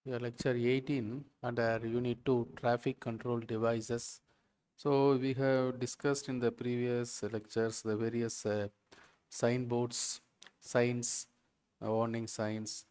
Your lecture 18 under Unit 2 Traffic Control Devices. So, we have discussed in the previous lectures the various signboards, signs, warning signs,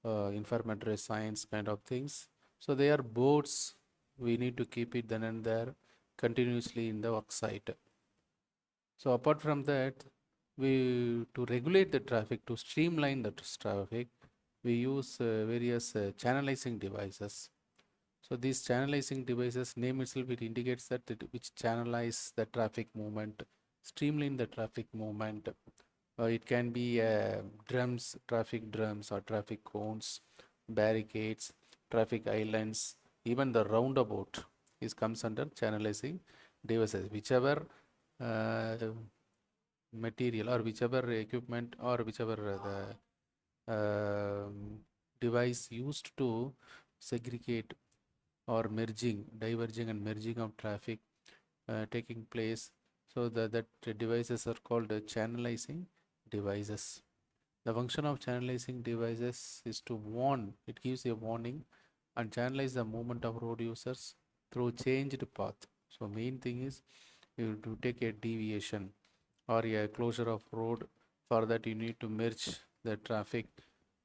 informatory signs, kind of things. So, they are boards. We need to keep it then and there continuously in the work site. So, apart from that, we to regulate the traffic, to streamline the traffic, we use various channelizing devices. So these channelizing devices, name itself, it indicates that which channelize the traffic movement, streamline the traffic movement. It can be drums, traffic drums or traffic cones, barricades, traffic islands, even the roundabout is comes under channelizing devices. Whichever uh, material or whichever equipment or whichever the device used to segregate or merging, diverging and merging of traffic taking place. So that devices are called channelizing devices. The function of channelizing devices is to warn, it gives a warning and channelize the movement of road users through changed path. So main thing is you have to take a deviation or a closure of road. For that you need to merge the traffic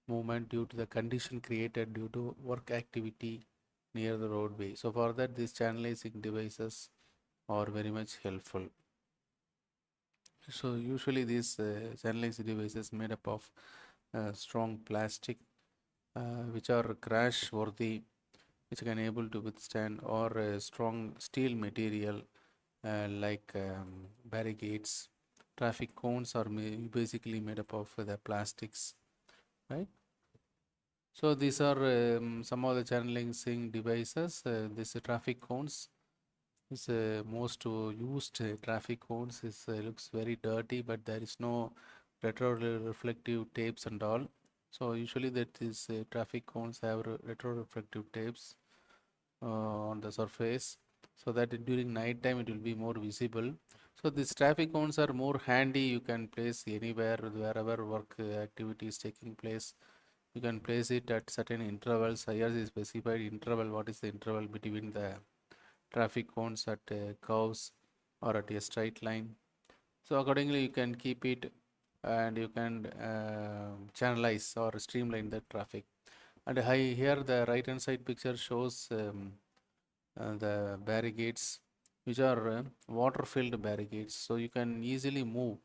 movement due to the condition created due to work activity near the roadway. So for that these channelizing devices are very much helpful. So usually these channelizing devices made up of strong plastic which are crash worthy, which can able to withstand, or strong steel material like barricades. Traffic cones are basically made up of the plastics, right? So these are some of the channelizing devices. This traffic cones is most used traffic cones. Is looks very dirty, but there is no retro-reflective tapes and all. So usually that is traffic cones have retro-reflective tapes on the surface, so that during night time it will be more visible. So these traffic cones are more handy. You can place anywhere wherever work activity is taking place. You can place it at certain intervals. Here is specified interval. What is the interval between the traffic cones at curves or at a straight line? So accordingly you can keep it and you can channelize or streamline the traffic. And here the right hand side picture shows the barricades, which are water filled barricades. So you can easily move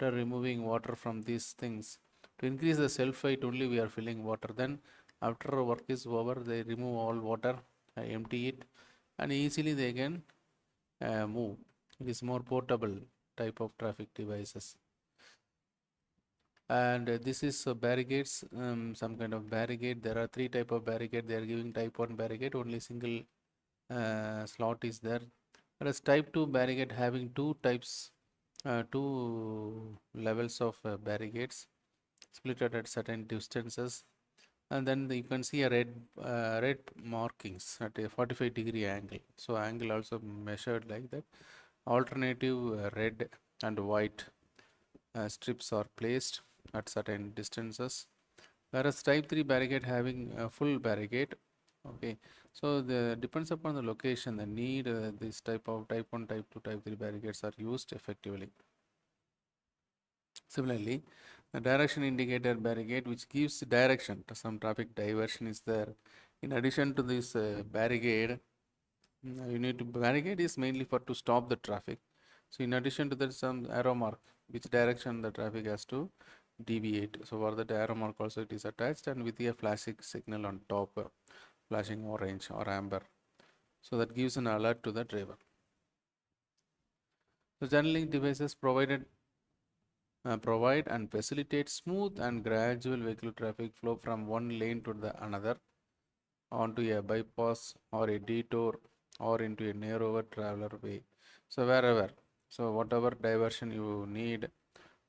after removing water from these things. To increase the self height only we are filling water. Then after work is over, they remove all water, empty it, and easily they can move. It is more portable type of traffic devices. And this is barricades, some kind of barricade. There are three type of barricade. They are giving type 1 barricade, only single slot is there. Whereas type 2 barricade having two types, two levels of barricades split at certain distances, and then you can see a red markings at a 45-degree angle. So angle also measured like that. Alternative red and white strips are placed at certain distances, whereas type 3 barricade having a full barricade. Okay, so the depends upon the location, the need, this type of type 1, type 2, type 3 barricades are used effectively. Similarly, the direction indicator barricade, which gives direction to some traffic diversion, is there. In addition to this barricade, you need to barricade is mainly for to stop the traffic. So in addition to that, some arrow mark which direction the traffic has to deviate. So for that arrow mark also it is attached, and with a flashing signal on top, flashing orange or amber. So that gives an alert to the driver. So channeling devices provide and facilitate smooth and gradual vehicle traffic flow from one lane to the another, onto a bypass or a detour or into a narrower traveler way. So wherever, so whatever diversion you need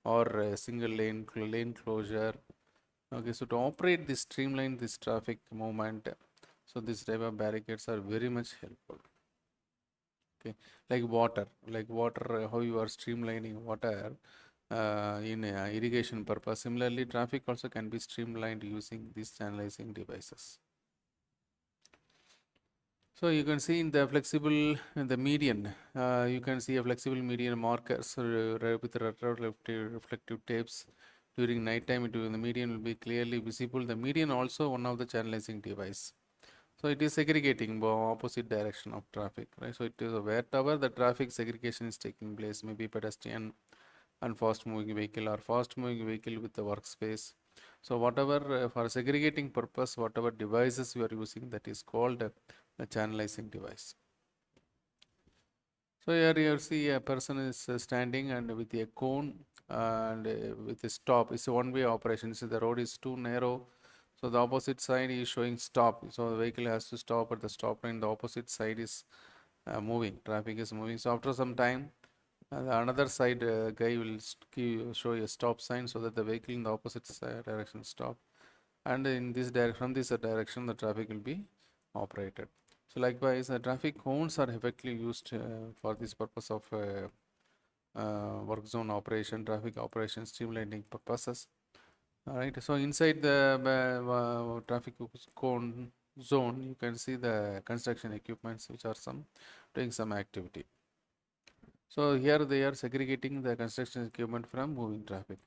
or a single lane closure. Okay, so to operate this streamline this traffic movement, so this type of barricades are very much helpful. Okay, like water, how you are streamlining water in irrigation purpose. Similarly, traffic also can be streamlined using these channelizing devices. So you can see in the flexible, in the median, you can see a flexible median markers with reflective tapes. During night time, the median will be clearly visible. The median also one of the channelizing device. So it is segregating opposite direction of traffic, right? So it is wherever the traffic segregation is taking place, maybe pedestrian and fast moving vehicle or fast moving vehicle with the workspace. So whatever for segregating purpose, whatever devices you are using, that is called the channelizing device. So here you see a person is standing and with a cone and with a stop. It's a one-way operation. So the road is too narrow. So the opposite side is showing stop. So the vehicle has to stop at the stop line. The opposite side is moving. Traffic is moving. So after some time, the another side guy will show a stop sign so that the vehicle in the opposite direction stop. And in this from this direction, the traffic will be operated. So likewise, the traffic cones are effectively used for this purpose of work zone operation, traffic operation, streamlining purposes. All right. So inside the traffic cone zone, you can see the construction equipments which are doing some activity. So here they are segregating the construction equipment from moving traffic.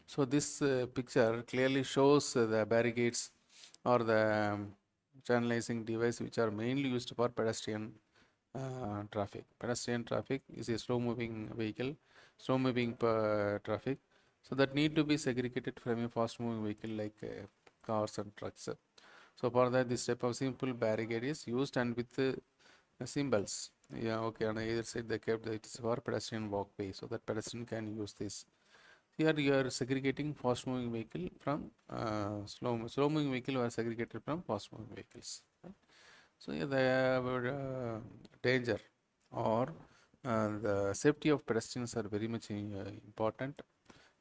So this picture clearly shows the barricades or the channelizing device which are mainly used for pedestrian traffic. Pedestrian traffic is a slow moving vehicle, slow moving traffic. So that need to be segregated from a fast moving vehicle like cars and trucks. So for that this type of simple barricade is used and with symbols. Yeah, okay, on either side they kept it is for pedestrian walkway so that pedestrian can use this. Here you are segregating fast moving vehicle from slow moving vehicle are segregated from fast moving vehicles. Right? So yeah, the danger or the safety of pedestrians are very much important.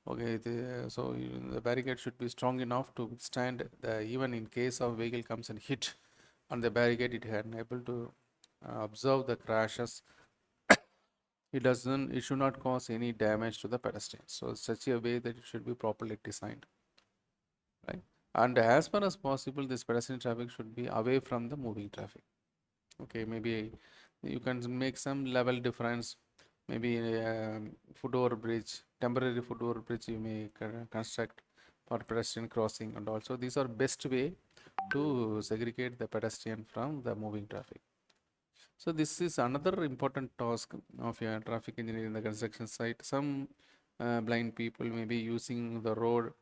Okay, the barricade should be strong enough to withstand even in case of vehicle comes and hit on the barricade, it had able to observe the crashes. It should not cause any damage to the pedestrians. So such a way that it should be properly designed, right? And as far as possible, this pedestrian traffic should be away from the moving traffic. Okay, maybe you can make some level difference. Maybe foot over bridge, temporary foot over bridge you may construct for pedestrian crossing, and also these are best way to segregate the pedestrian from the moving traffic. So this is another important task of a traffic engineer in the construction site. Some blind people may be using the road,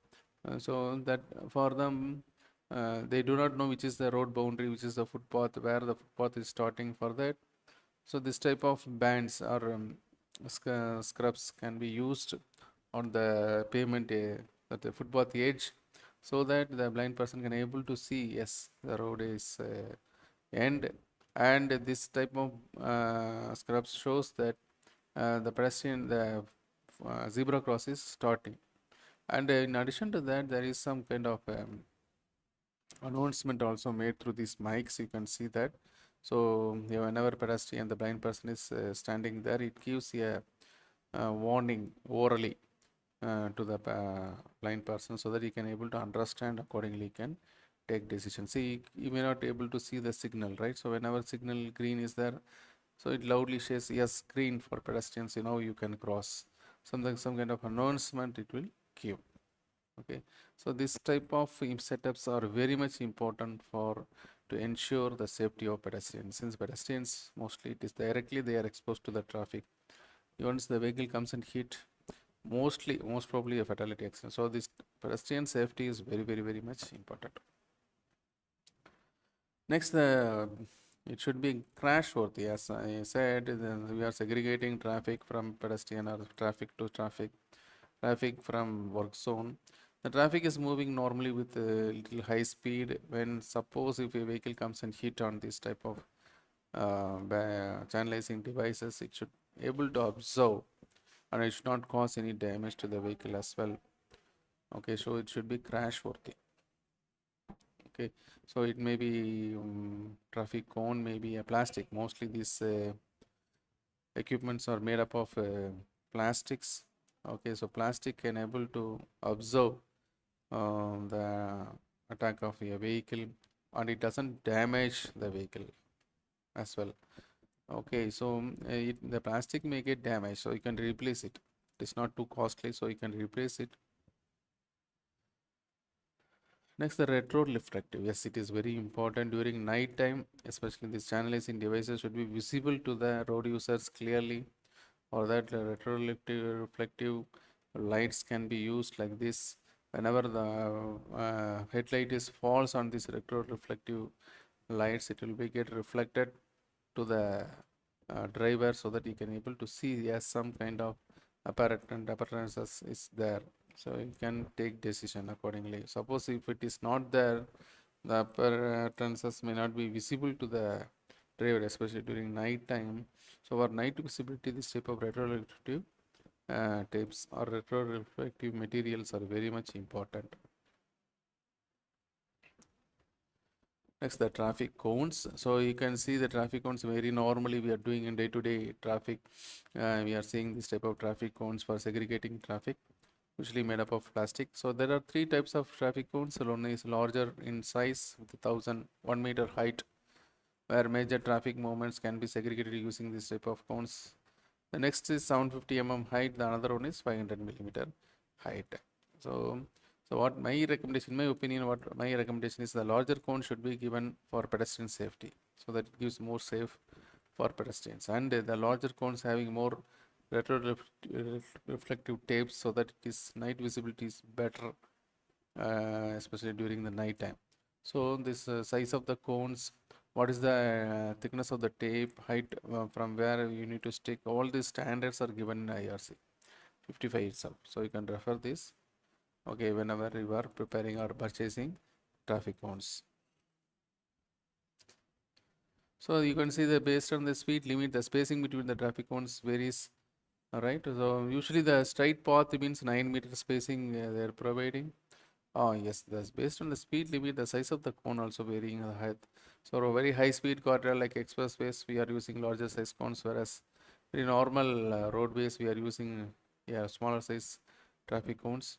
so that for them they do not know which is the road boundary, which is the footpath, where the footpath is starting for that. So this type of bands or scrubs can be used on the pavement at the footpath edge, so that the blind person can able to see yes the road is end, and this type of scrubs shows that the zebra cross is starting. And in addition to that, there is some kind of announcement also made through these mics. You can see that. So whenever pedestrian, the blind person is standing there, it gives a warning orally to the blind person so that he can able to understand accordingly, can take decision. See, you may not able to see the signal, right? So whenever signal green is there, so it loudly says yes, green for pedestrians, you can cross. Some kind of announcement it will give. Okay, so this type of setups are very much important for to ensure the safety of pedestrians. Since pedestrians mostly it is directly they are exposed to the traffic. Once the vehicle comes and hit, most probably a fatality accident. So this pedestrian safety is very much important. Next, it should be crash worthy. As I said, we are segregating traffic from pedestrian or traffic to traffic from work zone. The traffic is moving normally with a little high speed. When suppose if a vehicle comes and hit on this type of channelizing devices, it should able to observe and it should not cause any damage to the vehicle as well. Okay, so it should be crash worthy. Okay, so it may be traffic cone, maybe a plastic. Mostly these equipments are made up of plastics. Okay, so plastic can able to observe the attack of a vehicle and it doesn't damage the vehicle as well. Okay, so the plastic may get damaged, so you can replace it. It's not too costly, so you can replace it. Next, the retroreflective. Yes, it is very important during night time, especially these channelizing devices should be visible to the road users clearly, or that reflective lights can be used like this. Whenever the headlight is falls on this retroreflective lights, it will be get reflected to the driver so that he can able to see, yes, some kind of apparatus is there, so you can take decision accordingly. Suppose if it is not there, the apparatus may not be visible to the driver, especially during night time. So for night visibility, this type of retroreflective tapes or retroreflective materials are very much important. Next, the traffic cones. So you can see the traffic cones very normally we are doing in day-to-day traffic. We are seeing this type of traffic cones for segregating traffic, usually made up of plastic. So there are three types of traffic cones. So one is larger in size with 1,001 meter height, where major traffic movements can be segregated using this type of cones. The next is 750 mm height. The another one is 500 millimeter height. So what my recommendation, in my opinion, what my recommendation is, the larger cone should be given for pedestrian safety, so that it gives more safe for pedestrians, and the larger cones having more reflective tapes, so that it is night visibility is better, especially during the night time. So this size of the cones, what is the thickness of the tape, height from where you need to stick, all these standards are given in IRC 55 itself. So you can refer this, okay, whenever you are preparing or purchasing traffic cones. So you can see that based on the speed limit, the spacing between the traffic cones varies. All right. So usually the straight path means 9 meter spacing they are providing. Oh yes, that's based on the speed limit, the size of the cone also varying the height. So a very high speed corridor like expressways, we are using larger size cones, whereas very normal roadways we are using, yeah, smaller size traffic cones.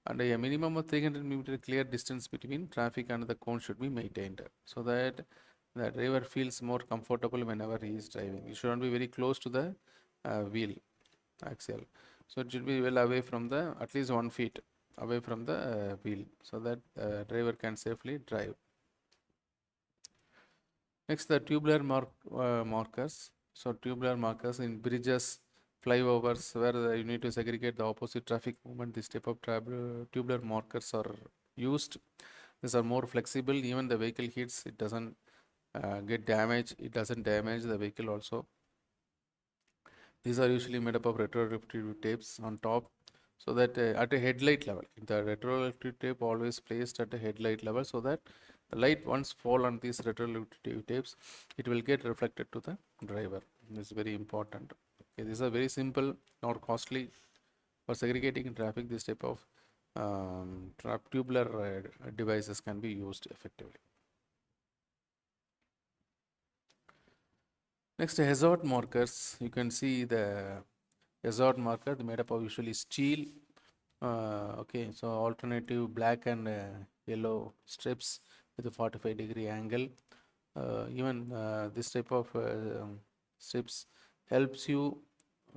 And a minimum of 300 meter clear distance between traffic and the cone should be maintained, so that the driver feels more comfortable whenever he is driving. You should not be very close to the wheel axle, so it should be well away from the, at least 1 feet away from the wheel, so that driver can safely drive. Next, the tubular markers. So tubular markers in bridges, flyovers, where you need to segregate the opposite traffic movement, this type of tubular markers are used. These are more flexible. Even the vehicle hits, it doesn't get damaged. It doesn't damage the vehicle also. These are usually made up of retroreflective tapes on top, so that at a headlight level, the retroreflective tape always placed at a headlight level, so that the light once fall on these retroreflective tapes, it will get reflected to the driver. This is very important. Okay, these are very simple, not costly. For segregating traffic, this type of tubular devices can be used effectively. Next, hazard markers. You can see the hazard marker made up of usually steel. Okay, so alternative black and yellow strips with a 45-degree angle. Even this type of strips helps you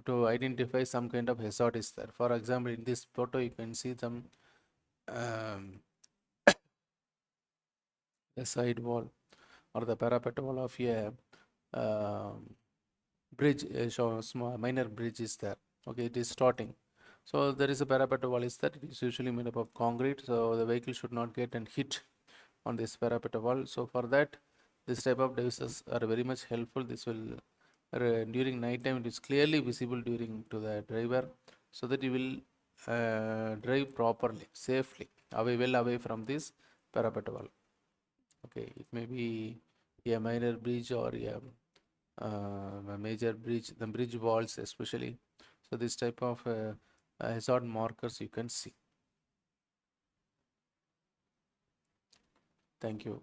to identify some kind of hazard is there. For example, in this photo, you can see some um, the side wall or the parapet wall of a bridge, so small minor bridge is there. Okay, it is starting. So there is a parapet wall is that it is usually made up of concrete, so the vehicle should not get and hit on this parapet wall. So for that, this type of devices are very much helpful. This will during night time, it is clearly visible during to the driver, so that you will drive properly, safely, well away from this parapet wall. Okay, it may be a minor bridge or a major bridge, the bridge walls especially. So this type of hazard markers you can see. Thank you.